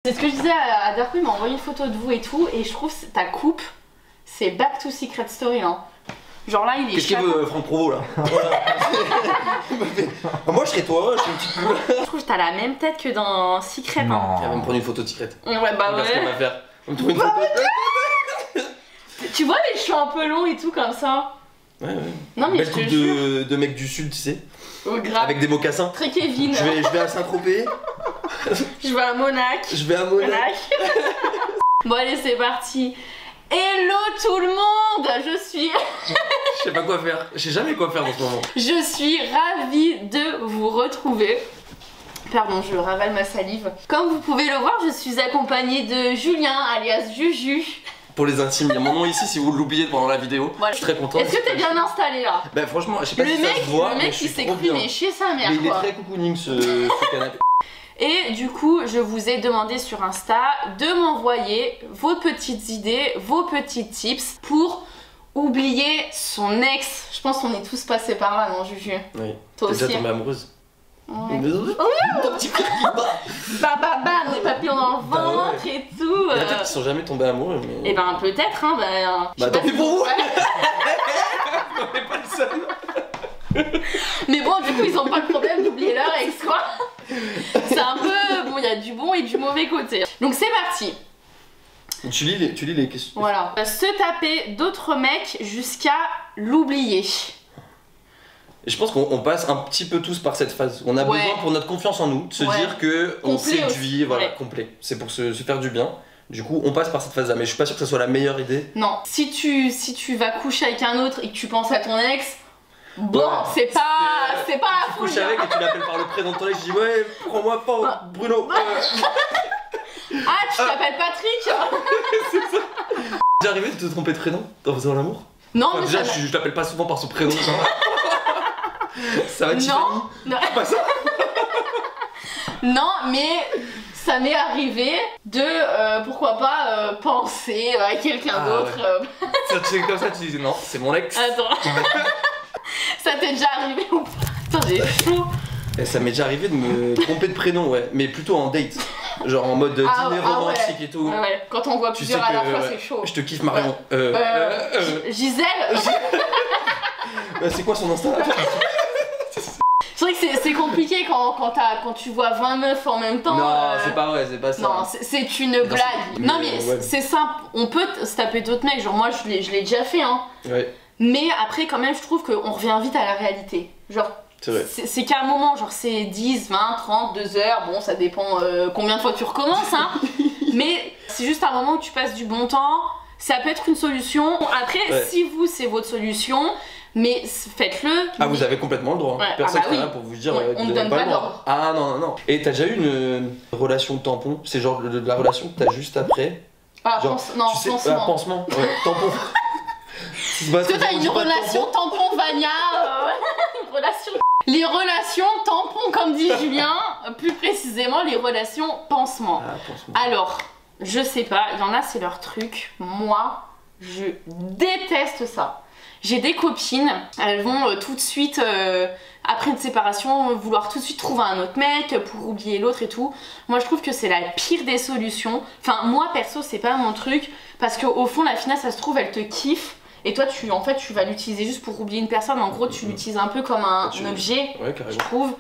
C'est ce que je disais à Darko, il m'a envoyé une photo de vous et tout, et je trouve ta coupe, c'est back to Secret Story, hein. Genre là, il est. Qu'est-ce qu'il veut, Franck Provo, là? Moi, je serais toi, je suis une petite poule. Je trouve que t'as la même tête que dans Secret. Non. Elle va me prendre une photo de Secret. Ouais, bah Regarde ce qu'elle ouais. va faire. On me trouve une photo. Tu vois les cheveux un peu longs et tout comme ça. Ouais, ouais. Non, mais Belle je te coupe jure. de mec du sud, tu sais. Oh, grave. Avec des mocassins. Très Kevin. Je vais à Saint-Tropez. Je vais à Monac. Je vais à Monac. Bon, allez, c'est parti. Hello tout le monde. Je Je sais pas quoi faire. Je sais jamais quoi faire dans ce moment. suis ravie de vous retrouver. Pardon, je ravale ma salive. Comme vous pouvez le voir, je suis accompagnée de Julien, alias Juju. Pour les intimes, il y a mon nom ici si vous l'oubliez pendant la vidéo. Voilà. Je suis très content. Est-ce que t'es bien installé là? Bah franchement, je sais pas Le si mec, ça se voit, le mais mec je il suis s'est trop cru bien. mais chier sa mère Mais il est quoi. très cocooning ce canapé. Et du coup, je vous ai demandé sur Insta de m'envoyer vos petites idées, vos petits tips pour oublier son ex. Je pense qu'on est tous passés par là, non Juju? Oui. Toi T'es déjà aussi. tombée amoureuse. Ouais. Ton petit cœur qui bat. Bam, des papillons dans le Bah ouais. ventre et tout. Il y en a peut-être qui sont jamais tombés amoureux, mais. Et ben peut-être, hein. Je sais Bah pas tant pis si- pour vous. Ouais. On est pas le seul. Mais bon, du coup, ils ont pas le problème d'oublier leur ex, quoi. C'est un peu. Bon, il y a du bon et du mauvais côté. Donc c'est parti. Tu lis les questions. Voilà. Se taper d'autres mecs jusqu'à l'oublier. Et je pense qu'on passe un petit peu tous par cette phase. On a Ouais. besoin pour notre confiance en nous de se Ouais. dire que on Complet séduit, aussi. voilà, Ouais. complet. C'est pour se faire du bien. Du coup, on passe par cette phase-là, mais je suis pas sûr que ça soit la meilleure idée. Non. Si tu vas coucher avec un autre et que tu penses à ton ex, bon, Ouais. c'est pas la Tu couches folie. avec et tu l'appelles par le prénom de ton ex, je dis ouais, prends-moi pas, Bruno. Ah, tu t'appelles Patrick? T'es arrivé de te tromper de prénom en faisant l'amour? Non, Enfin, mais déjà, ça. je l'appelle pas souvent par son prénom. Ça va, Tiffany? Non. Pas ça. Non, mais ça m'est arrivé de pourquoi pas penser à quelqu'un Ah, d'autre. Ça, tu sais, comme ça, tu disais non, c'est mon ex. Attends. Ça t'est déjà arrivé ou pas? Attends, j'ai chaud. Et ça m'est déjà arrivé de me tromper de prénom, ouais, mais plutôt en date. Genre en mode dîner romantique ouais. et tout. Ouais, ouais. Quand on voit Tu sais plusieurs à la que, fois, ouais, c'est chaud. Je te kiffe, Marion. Gisèle. C'est quoi son Insta? C'est vrai que c'est compliqué quand tu vois 20 meufs en même temps. Non, c'est pas vrai, c'est pas ça. Non, c'est une blague. c'est- Non, mais ouais. c'est simple. On peut se taper d'autres mecs. Genre, moi, je l'ai déjà fait, hein. Ouais, Mais après, quand même, je trouve qu'on revient vite à la réalité. Genre, c'est vrai. c'est qu'à un moment, genre, c'est 10, 20, 30, 2 heures. Bon, ça dépend combien de fois tu recommences, hein. Mais c'est juste un moment où tu passes du bon temps. Ça peut être une solution. Après, Ouais. si vous, c'est votre solution, mais faites-le. Ah, vous avez complètement le droit. Ouais, Personne ah bah n'est là oui. pour vous dire Ouais, que on vous ne n'avez donne pas le droit. d'ordre. Ah non, non, non. Et t'as déjà eu une relation tampon? C'est genre de la relation que t'as juste après? Ah, Genre, non, tu sais, pansement. pansement. Ouais, tampon. Est-ce que t'as une relation tampon-vania une relation... Les relations tampons, comme dit Julien, plus précisément les relations pansement. Ah, pansement. Alors, je sais pas, il y en a, c'est leur truc. Moi, je déteste ça. J'ai des copines, elles vont tout de suite, après une séparation, vouloir tout de suite trouver un autre mec pour oublier l'autre et tout. Moi, je trouve que c'est la pire des solutions. Enfin, moi, perso, c'est pas mon truc. Parce qu'au fond, la finale, ça se trouve, elle te kiffe. Et toi, en fait, tu vas l'utiliser juste pour oublier une personne. En gros, tu l'utilises un peu comme un objet, Ouais, je carrément. trouve.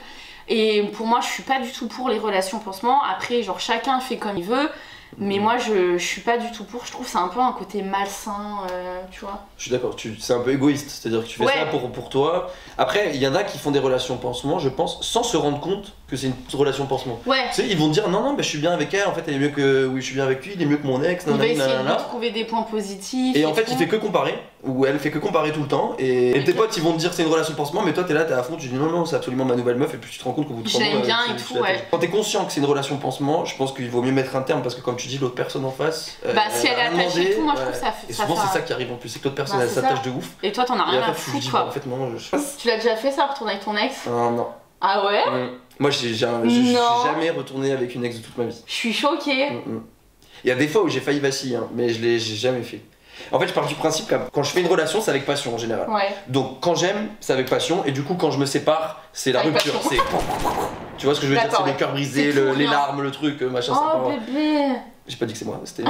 Et pour moi, je suis pas du tout pour les relations pansement. Après, genre, chacun fait comme il veut. Mais moi, je suis pas du tout pour. Je trouve que c'est un peu un côté malsain, tu vois. Je suis d'accord, c'est un peu égoïste, c'est-à-dire que tu fais Ouais. ça pour toi. Après, il y en a qui font des relations pansement, je pense, sans se rendre compte que c'est une relation pansement. Ouais. Tu sais, ils vont dire non, non, bah, je suis bien avec elle, en fait, elle est mieux que. Oui, je suis bien avec lui, il est mieux que mon ex, Il va nanana, essayer de nanana. trouver des points positifs. Et en fait, il tout. fait que comparer, ou elle fait que comparer tout le temps, et tes Ok. potes ils vont te dire c'est une relation pansement, mais toi t'es là, t'es à fond, tu dis non, non, c'est absolument ma nouvelle meuf, et puis tu te rends compte qu'au bout de Je 3 mois. l'aime bien et tu tout, la ouais. tèches. Quand t'es conscient que c'est une relation pansement, je pense qu'il vaut mieux mettre un terme, parce que comme tu dis, l'autre personne en face. Bah, si elle est a rien attachée et demandé, tout, moi je ouais. trouve que ça fait. Et souvent, c'est ça qui arrive en plus, c'est que l'autre personne Bah, elle c'est s'attache ça. de ouf. Et toi, t'en as Et rien à après, tu foutre, dis, quoi. bah, en fait, non, Tu l'as déjà fait ça, retourner avec ton ex? Ah, non. Ah ouais? Moi, je suis Non. jamais retourné avec une ex de toute ma vie. Je suis choquée. Il y a des fois où j'ai failli vaciller, hein, mais j'ai jamais fait. En fait, je pars du principe que quand je fais une relation, c'est avec passion en général. Ouais. Donc, quand j'aime, c'est avec passion, et du coup, quand je me sépare, c'est la Avec rupture. passion. C'est Tu vois ce que je veux dire? D'accord, C'est ouais. les cœurs brisés, C'est tout les rien. larmes, le truc, machin, ça Oh part. bébé. J'ai pas dit que c'est moi, c'était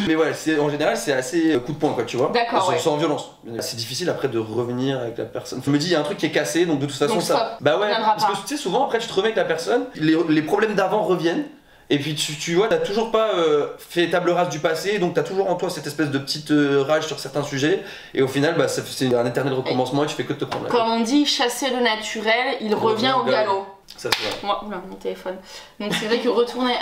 mais ouais, en général c'est assez coup de poing quoi, tu vois. D'accord, ouais. Sans violence. C'est difficile après de revenir avec la personne. Je me dis il y a un truc qui est cassé donc de toute façon Donc, ça. stop. Bah ouais, Viendra parce pas. que tu sais souvent après tu te remets avec la personne, les problèmes d'avant reviennent. Et puis tu vois, t'as toujours pas fait table rase du passé, donc t'as toujours en toi cette espèce de petite rage sur certains sujets, et au final bah, c'est un éternel recommencement et tu fais que de te prendre la tête. Comme on dit, chasser le naturel, il revient au galop. Ça c'est vrai. Moi, oula, mon téléphone. Donc c'est vrai que retourner.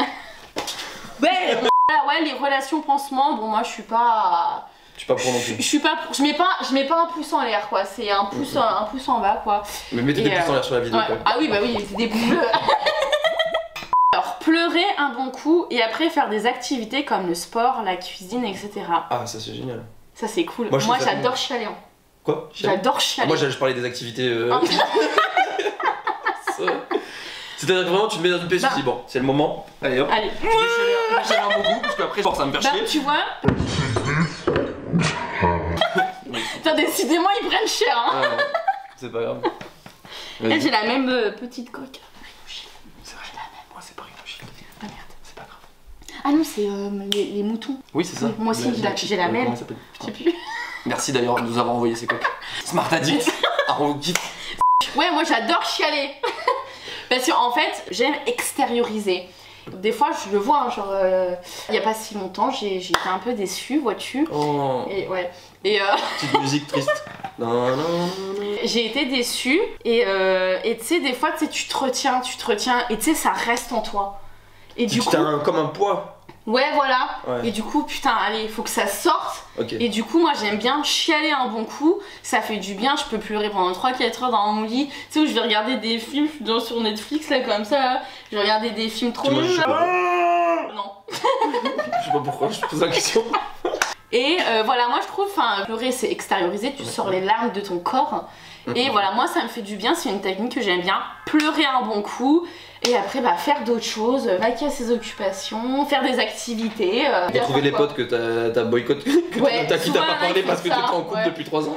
Ouais, les relations pansement, bon moi je suis pas. Je suis pas pour non plus. Je suis pas pour, je mets pas un pouce en l'air quoi, c'est un pouce en bas quoi. Mais mettez des pouces en l'air sur la vidéo ouais. quand même. Ah oui bah oui, c'est des poules. Alors pleurer un bon coup et après faire des activités comme le sport, la cuisine, etc. Ah ça c'est génial. Ça c'est cool. Moi, Moi je trouve ça j'adore cool. chialer. Hein. Quoi? J'adore chialer. Moi je parlais des activités. Ah. C'est-à-dire que vraiment tu te mets dans une pièce, tu te dis bon c'est le moment. Allez hop. Allez. Je vais chialer un bon coup parce qu'après ça me faire Bah, chier. tu vois. Putain, décidément ils prennent cher hein. Ouais, c'est pas grave. Là j'ai la même petite coque. C'est vrai, moi c'est pas Rhinoshield. Ah merde. C'est pas grave. Ah non c'est les moutons. Oui c'est ça. Oui, moi aussi j'ai la même. Comment ça s'appelle? Je sais plus. Merci d'ailleurs de nous avoir envoyé ces coques. Smart Addict. Ah, on kiffe. Ouais moi j'adore chialer. Parce qu'en fait j'aime extérioriser. Des fois je le vois, hein, genre il y a pas si longtemps j'ai été un peu déçue, vois-tu. Oh. Et ouais. Et Petite musique triste. Non, non, non. j'ai été déçue et tu sais des fois tu te retiens et tu sais ça reste en toi. Et du coup comme un poids. ouais voilà. Ouais. Et du coup putain allez faut que ça sorte. Ok. Et du coup moi j'aime bien chialer un bon coup, ça fait du bien, je peux pleurer pendant 3-4 heures dans mon lit, tu sais où je vais regarder des films sur Netflix là comme ça, là. Je vais regarder des films trop Moi, je nuls. sais pas. Non. Je sais pas pourquoi, je pose la question. Et voilà moi je trouve, pleurer c'est extérioriser, tu sors les larmes de ton corps. Et voilà moi ça me fait du bien, c'est une technique que j'aime bien, pleurer un bon coup. Et après, bah, faire d'autres choses, vaquer à ses occupations, faire des activités. Retrouver les potes que t'as boycott, que qui t'a pas parlé parce que t'étais en couple depuis 3 ans.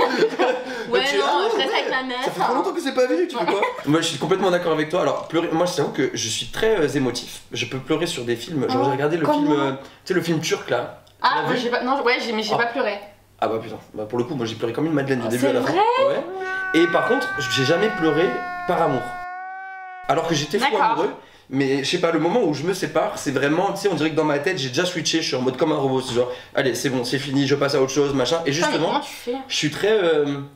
Ouais, non, je reste avec ma mère. Ça fait trop longtemps que c'est pas vu, tu fais quoi? Moi je suis complètement d'accord avec toi. Alors, pleurer, moi je t'avoue que je suis très émotif. Je peux pleurer sur des films. Genre, j'ai regardé le film, tu sais, le film turc là. Ah, moi j'ai pas. Non, ouais, mais j'ai pas pleuré. Ah bah putain, bah, pour le coup, moi j'ai pleuré comme une madeleine du début C'est à la fin. vrai Ouais. Et par contre, j'ai jamais pleuré par amour. Alors que j'étais fou D'accord. amoureux. Mais je sais pas, le moment où je me sépare, c'est vraiment, tu sais, on dirait que dans ma tête, j'ai déjà switché, je suis en mode comme un robot, c'est genre, allez, c'est bon, c'est fini, je passe à autre chose, machin. Et Putain, mais justement, comment tu fais? je suis très.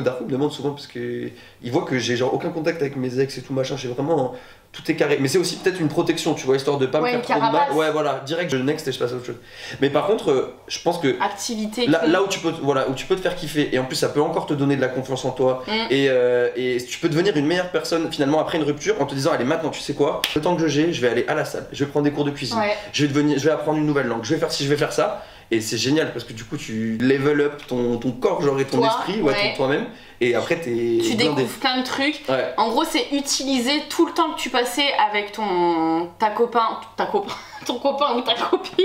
Darko me demande souvent parce que il voit que j'ai genre aucun contact avec mes ex et tout machin, j'ai vraiment. Tout est carré. Mais c'est aussi peut-être une protection, tu vois, histoire de pas me faire trop de mal. Ouais, voilà, direct, je next et je passe à autre chose. Mais par contre, je pense que. Activité. Là où tu peux, voilà, où tu peux te faire kiffer et en plus ça peut encore te donner de la confiance en toi et tu peux devenir une meilleure personne finalement après une rupture en te disant allez maintenant tu sais quoi, le temps que j'ai, je vais aller à la salle, je vais prendre des cours de cuisine, je vais apprendre une nouvelle langue, je vais faire ci, je vais faire ça et c'est génial parce que du coup tu level up ton corps genre et ton esprit, toi-même et après tu découvres plein de trucs. Ouais. En gros c'est utiliser tout le temps que tu passais avec ton copain ou ta copine.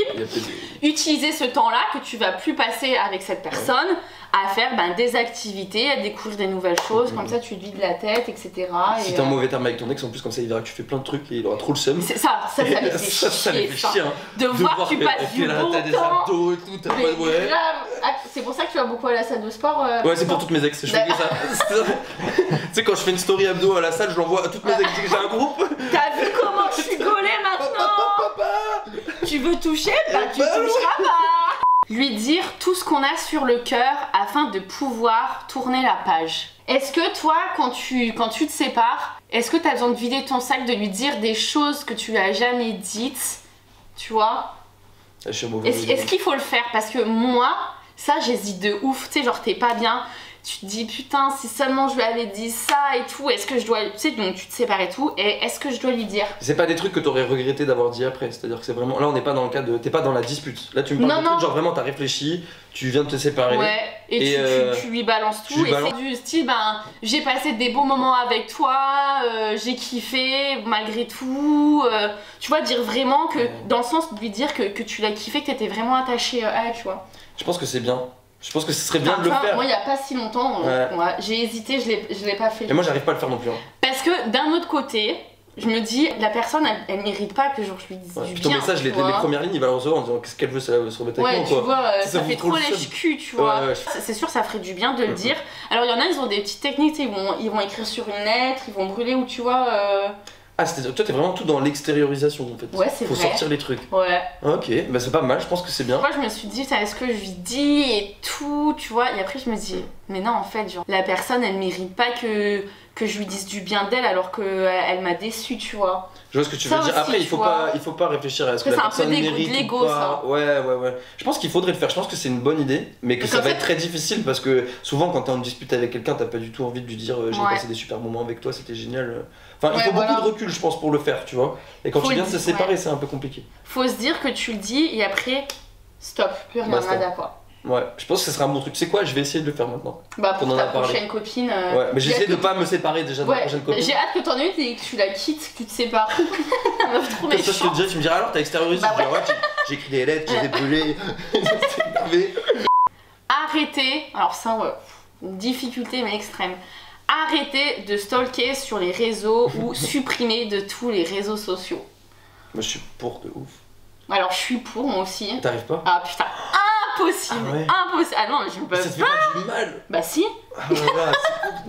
Utiliser ce temps-là que tu vas plus passer avec cette personne à faire des activités, à découvrir des nouvelles choses, comme ça tu te vides la tête, etc. Si t'es en mauvais terme avec ton ex, en plus comme ça il verra que tu fais plein de trucs et il aura trop le seum. C'est ça me fait chier. Ça me fait chier. De voir que tu passes du bon t'as des temps. abdos et tout, t'as pas de grave. C'est pour ça que tu vas beaucoup à la salle de sport. Ouais, c'est pour toutes mes ex, je fais que ça. Tu sais, quand je fais une story abdos à la salle, je l'envoie à toutes mes ex. J'ai un groupe. T'as vu comment je suis gaulée maintenant? Tu veux toucher? Bah tu toucheras pas. Lui dire tout ce qu'on a sur le cœur afin de pouvoir tourner la page. Est-ce que toi, quand tu te sépares, est-ce que t'as besoin de vider ton sac, de lui dire des choses que tu lui as jamais dites? Tu vois? Est-ce qu'il faut le faire? Parce que moi, ça j'hésite de ouf. Tu sais, genre t'es pas bien. Tu te dis putain si seulement je lui avais dit ça et tout, est-ce que je dois, tu sais, donc tu te sépares et tout, et est-ce que je dois lui dire? C'est pas des trucs que t'aurais regretté d'avoir dit après, c'est-à-dire que c'est vraiment, là on n'est pas dans le cas de, t'es pas dans la dispute, là tu me parles de trucs genre vraiment t'as réfléchi, tu viens de te séparer. Ouais, et tu lui balances tout, et c'est du style j'ai passé des beaux moments avec toi, j'ai kiffé malgré tout, tu vois, dire vraiment que, dans le sens de lui dire que tu l'as kiffé, que t'étais vraiment attaché à elle, tu vois. Je pense que c'est bien. Je pense que ce serait bien de le faire. Moi, il y a pas si longtemps, j'ai hésité, je l'ai pas fait. Et moi, j'arrive pas à le faire non plus. Hein. Parce que d'un autre côté, Je me dis, la personne, elle mérite pas que genre, je lui dise du ton bien. message, les premières lignes, il va le recevoir en disant qu'est-ce qu'elle veut se remettre avec moi, tu vois, ça fait trop le lèche-cul, tu vois. C'est sûr, ça ferait du bien de le dire. Alors, il y en a, ils ont des petites techniques, ils vont écrire sur une lettre, ils vont brûler, ou tu vois. Ah, toi, t'es vraiment tout dans l'extériorisation en fait. Ouais, c'est vrai. Faut sortir les trucs. Ouais. Ok, bah c'est pas mal, je pense que c'est bien. Moi, je me suis dit, est-ce que je lui dis et tout, tu vois. Et après, je me dis, mais non, en fait, genre, la personne, elle mérite pas que je lui dise du bien d'elle alors qu'elle m'a déçue, tu vois. Je vois ce que tu veux dire. Après, il faut pas réfléchir à ce que la personne mérite ou pas. Ouais. Je pense qu'il faudrait le faire. Je pense que c'est une bonne idée, mais que ça va être très difficile parce que souvent, quand t'es en dispute avec quelqu'un, t'as pas du tout envie de lui dire j'ai passé des super moments avec toi, c'était génial. Enfin, il faut beaucoup de recul, je pense, pour le faire, tu vois. Et quand tu viens de se séparer, c'est un peu compliqué. Faut se dire que tu le dis et après, stop, plus rien, nada quoi. Ouais, je pense que ce sera un bon truc. C'est quoi? Je vais essayer de le faire maintenant. Bah, pour ta prochaine copine. Ouais, mais j'essaie de pas me séparer déjà de la prochaine copine. J'ai hâte que t'en aies une et que tu la quittes, que tu te sépares. Meuf trop méchante. Comme ça, je te dirais, tu me diras alors, t'as extériorisé. Je dirais, j'ai écrit des lettres, j'ai brûlé. C'est énervé. Arrêtez, alors ça, une difficulté mais extrême. Arrêtez de stalker sur les réseaux ou supprimer de tous les réseaux sociaux. Moi, je suis pour de ouf. Alors, je suis pour, moi aussi. T'arrives pas? Ah putain, impossible, impossible. Ah non, mais je me peux pas. Ça te fait pas du mal? Bah si. Ah ouais,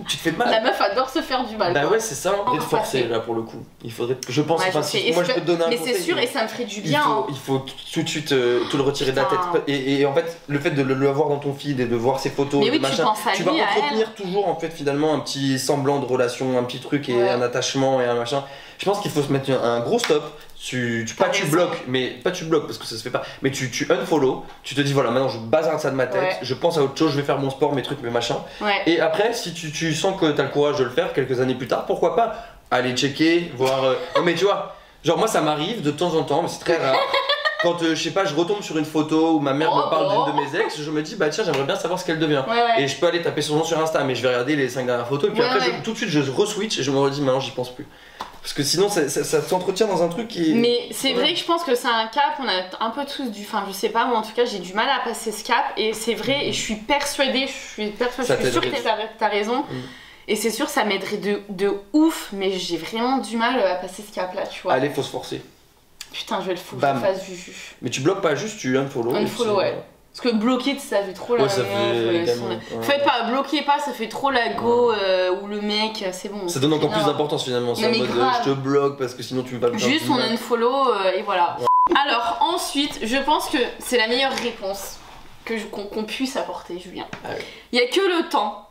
tu te fais mal. La meuf adore se faire du mal. Bah ouais, c'est ça, on devrait te forcer là pour le coup. Il faudrait, je pense, moi je peux te donner un conseil. Mais c'est sûr et ça me ferait du bien. Il faut tout de suite tout le retirer de la tête. Et en fait, le fait de le voir dans ton feed et de voir ses photos, mais oui, machin, tu vas entretenir toujours en fait finalement un petit semblant de relation, un petit truc et un attachement et un machin. Je pense qu'il faut se mettre un gros stop. Tu bloques, mais pas tu bloques parce que ça se fait pas, mais tu unfollow, tu te dis voilà, maintenant je bazarde ça de ma tête, je pense à autre chose, je vais faire mon sport, mes trucs, mes machins. Et après, si tu sens que t'as le courage de le faire quelques années plus tard, pourquoi pas aller checker, voir. Non, mais tu vois, genre moi ça m'arrive de temps en temps, mais c'est très rare. Quand je sais pas, je retombe sur une photo où ma mère me parle d'une de mes ex, je me dis bah tiens, j'aimerais bien savoir ce qu'elle devient. Et je peux aller taper son nom sur Insta, mais je vais regarder les 5 dernières photos, et puis après, tout de suite, je re-switch et je me redis maintenant, j'y pense plus. Parce que sinon ça s'entretient dans un truc qui est... Mais c'est vrai que je pense que c'est un cap, on a un peu tous du... Enfin je sais pas, moi en tout cas j'ai du mal à passer ce cap et c'est vrai et je suis persuadée, je suis sûre que t'as raison. Et c'est sûr ça m'aiderait de ouf, mais j'ai vraiment du mal à passer ce cap là, tu vois. Allez, faut se forcer. Putain, je vais le faut que je fasse juju. Mais tu bloques pas juste, tu unfollow. Unfollow, ouais. Parce que bloquer, ça fait trop la Faites pas, bloquez pas, ça fait trop la go ou le mec, c'est bon. Ça donne encore plus d'importance finalement, c'est en mode je te bloque parce que sinon tu veux pas me faire. Juste on unfollow et voilà. Alors ensuite, je pense que c'est la meilleure réponse qu'on puisse apporter, Julien. Il y a que le temps,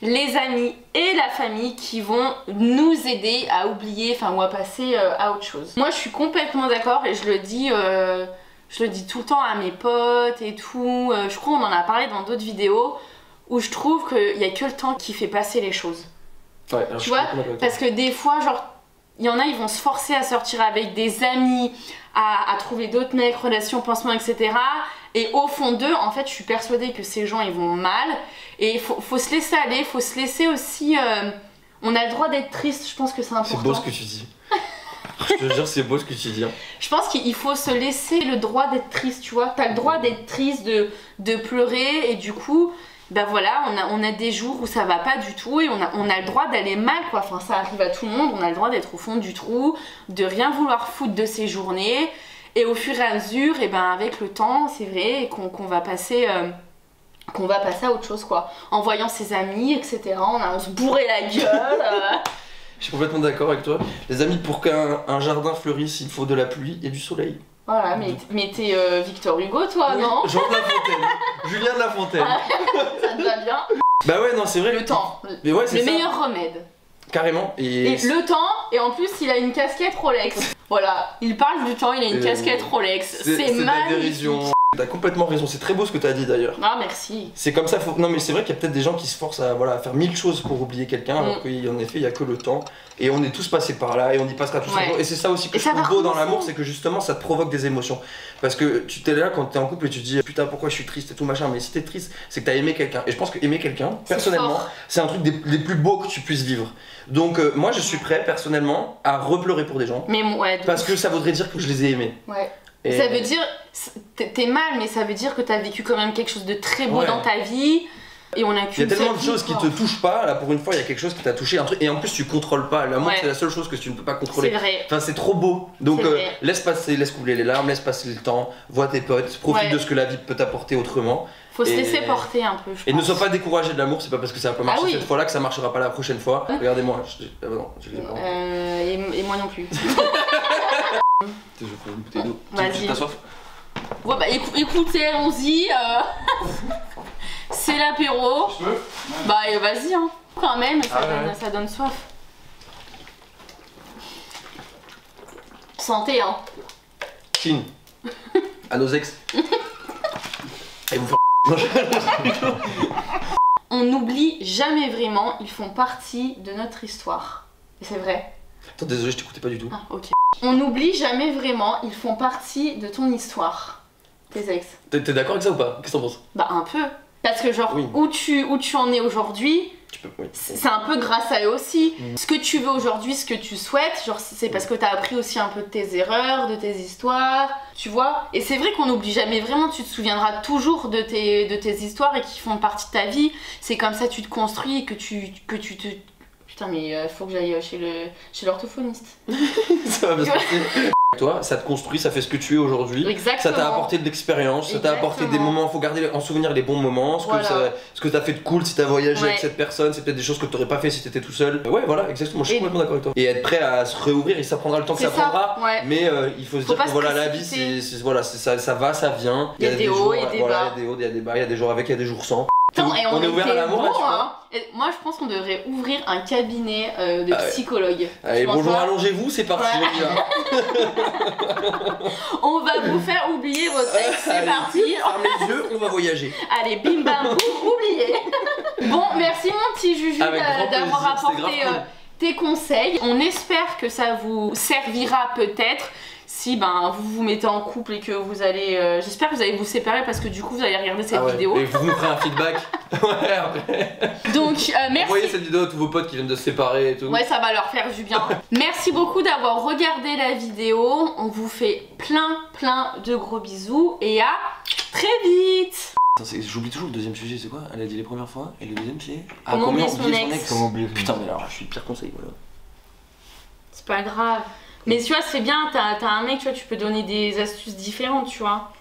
les amis et la famille qui vont nous aider à oublier, ou à passer à autre chose. Moi je suis complètement d'accord et je le dis tout le temps à mes potes et tout. Je crois qu'on en a parlé dans d'autres vidéos où je trouve qu'il n'y a que le temps qui fait passer les choses. Ouais, tu vois, parce que des fois, genre, il y en a, ils vont se forcer à sortir avec des amis, à trouver d'autres mecs, relations, pansements, etc. Et au fond d'eux, en fait, je suis persuadée que ces gens, ils vont mal. Et il faut se laisser aller, il faut se laisser aussi... on a le droit d'être triste, je pense que c'est important. C'est beau ce que tu dis. Je te jure, c'est beau ce que tu dis. Je pense qu'il faut se laisser le droit d'être triste, tu vois. T'as le droit d'être triste, de pleurer, et du coup, bah voilà, on a des jours où ça va pas du tout, et on a le droit d'aller mal, quoi. Enfin, ça arrive à tout le monde, on a le droit d'être au fond du trou, de rien vouloir foutre de ses journées, et au fur et à mesure, et ben avec le temps, c'est vrai, qu'on va passer... qu'on va passer à autre chose, quoi. En voyant ses amis, etc. On se bourrait la gueule. Je suis complètement d'accord avec toi. Les amis, pour qu'un jardin fleurisse, il faut de la pluie et du soleil. Voilà, mais t'es Victor Hugo, toi, oui, non? Jean de La Fontaine. Julien de La Fontaine. Ça te va bien? Bah ouais, non, c'est vrai. Le temps. Mais ouais, le meilleur remède. Carrément. Et le temps, et en plus, il a une casquette Rolex. Voilà, il parle du temps, il a une casquette Rolex. C'est magnifique. T'as complètement raison, c'est très beau ce que t'as dit d'ailleurs. Ah merci. C'est comme ça, non mais c'est vrai qu'il y a peut-être des gens qui se forcent à faire 1000 choses pour oublier quelqu'un, alors qu'en effet il y a que le temps, et on est tous passés par là, et on y passera tous un jour, et c'est ça aussi que je trouve beau dans l'amour, c'est que justement ça te provoque des émotions. Parce que tu t'es là quand t'es en couple et tu te dis putain pourquoi je suis triste et tout machin, mais si t'es triste c'est que t'as aimé quelqu'un, et je pense que aimer quelqu'un, personnellement, c'est un truc des plus beaux que tu puisses vivre. Donc moi je suis prêt personnellement à repleurer pour des gens, mais parce que ça voudrait dire que je les ai aimés. Ouais. Et ça veut dire, t'es mal, mais ça veut dire que t'as vécu quand même quelque chose de très beau dans ta vie. Et on a Il y a tellement de choses qui te touchent pas, là pour une fois il y a quelque chose qui t'a touché, un truc, et en plus tu contrôles pas. L'amour c'est la seule chose que tu ne peux pas contrôler. C'est vrai. Enfin c'est trop beau. Donc laisse couler les larmes, laisse passer le temps, vois tes potes, profite de ce que la vie peut t'apporter autrement. Faut se laisser porter un peu, je pense. Et ne sois pas découragé de l'amour, c'est pas parce que ça a pas marché cette fois-là que ça marchera pas la prochaine fois. Regardez-moi, non, et moi non plus. Je prends une bouteille d'eau. Vas-y. T'as soif? Ouais bah écoutez, allons-y. C'est l'apéro. Je peux? Bah vas-y hein. Quand même, ça donne soif. Santé hein. Chine. À nos ex. Et vous On n'oublie jamais vraiment, ils font partie de notre histoire. Et c'est vrai. Attends, désolé, je t'écoutais pas du tout. Ah, ok. On n'oublie jamais vraiment, ils font partie de ton histoire. Tes ex. T'es d'accord avec ça ou pas? Qu'est-ce que t'en penses? Bah un peu. Parce que genre, où tu en es aujourd'hui, c'est un peu grâce à eux aussi. Ce que tu veux aujourd'hui, ce que tu souhaites, genre c'est parce que t'as appris aussi un peu de tes erreurs, de tes histoires, tu vois. Et c'est vrai qu'on n'oublie jamais vraiment, tu te souviendras toujours de tes histoires et qui font partie de ta vie. C'est comme ça que tu te construis et que tu te... Putain mais faut que j'aille chez l'orthophoniste. Ça va bien se passer. Toi, ça te construit, ça fait ce que tu es aujourd'hui. Exactement. Ça t'a apporté de l'expérience, ça t'a apporté des moments, faut garder en souvenir les bons moments, ce que t'as fait de cool si t'as voyagé avec cette personne, c'est peut-être des choses que t'aurais pas fait si t'étais tout seul. Ouais voilà, exactement, je suis complètement d'accord avec toi. Et être prêt à se réouvrir, et ça prendra le temps que ça prendra, mais il faut se dire que voilà, la vie ça va, ça vient. Il y a des hauts et des bas. Il y a des hauts, il y a des bas, il y a des jours avec, il y a des jours sans. On est ouvert à l'amour là, tu vois. Moi je pense qu'on devrait ouvrir un cabinet de psychologue. Allez bonjour, allongez-vous, c'est parti. On va vous faire oublier votre ex, c'est parti. Ferme les yeux, on va voyager. Allez bim bam boum, oubliez. Bon merci mon petit Juju d'avoir apporté tes conseils. On espère que ça vous servira peut-être. Si vous vous mettez en couple et que vous allez... J'espère que vous allez vous séparer parce que du coup vous allez regarder cette vidéo. Et vous nous ferez un feedback. Après. Donc merci. Envoyez cette vidéo à tous vos potes qui viennent de se séparer et tout. Ouais, ça va leur faire du bien. Merci beaucoup d'avoir regardé la vidéo. On vous fait plein de gros bisous et à très vite. J'oublie toujours le deuxième sujet, c'est quoi? Elle a dit les premières fois et le deuxième c'est... Comment oublier son ex. Putain mais alors je suis le pire conseil voilà. C'est pas grave. Mais tu vois, c'est bien, t'as un mec, tu vois, tu peux donner des astuces différentes, tu vois.